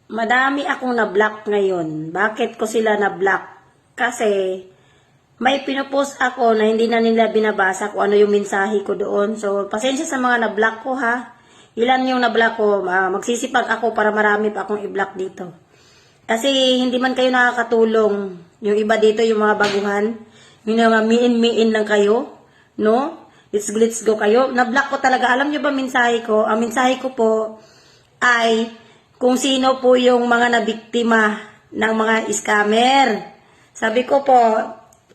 Madami akong na-block ngayon. Bakit ko sila na-block? Kasi may pinupost ako na hindi na nila binabasa kung ano yung mensahe ko doon. So, pasensya sa mga na-block ko ha. Ilan yung na-block ko? Magsisipag ako para marami pa akong i-block dito. Kasi hindi man kayo nakakatulong. Yung iba dito, yung mga baguhan. Yung mga miin-miin lang kayo. No? Let's go kayo. Na-block ko talaga. Alam nyo ba mensahe ko? Ang mensahe ko po ay kung sino po yung mga nabiktima ng mga scammer. Sabi ko po,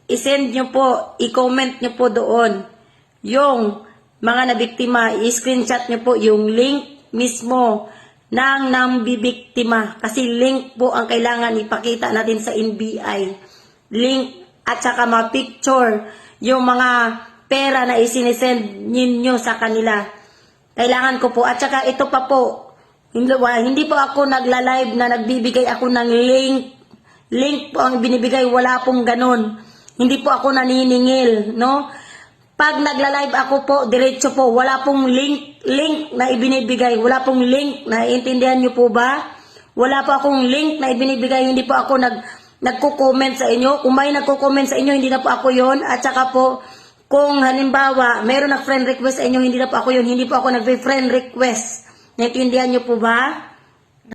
isend nyo po, i-comment nyo po doon yung mga nabiktima, i-screenshot nyo po yung link mismo ng nambibiktima. Kasi link po ang kailangan ipakita natin sa NBI. Link at saka mga picture, yung mga pera na isinisend ninyo sa kanila. Kailangan ko po. At saka ito pa po, hindi po ako nagla-live na nagbibigay ako ng link. Link po ang binibigay, wala pong ganun. Hindi po ako naniningil, no? Pag nagla-live ako po, diretso po, wala pong link na ibinibigay. Wala pong link, naiintindihan niyo po ba? Wala po akong link na ibinibigay, hindi po ako nagko-comment sa inyo. Kung may nagko-comment sa inyo, hindi na po ako yon. At saka po, kung halimbawa, mayroon nag-friend request sa inyo, hindi na po ako yun. Hindi po ako nag-friend request. Naintindihan niyo po ba?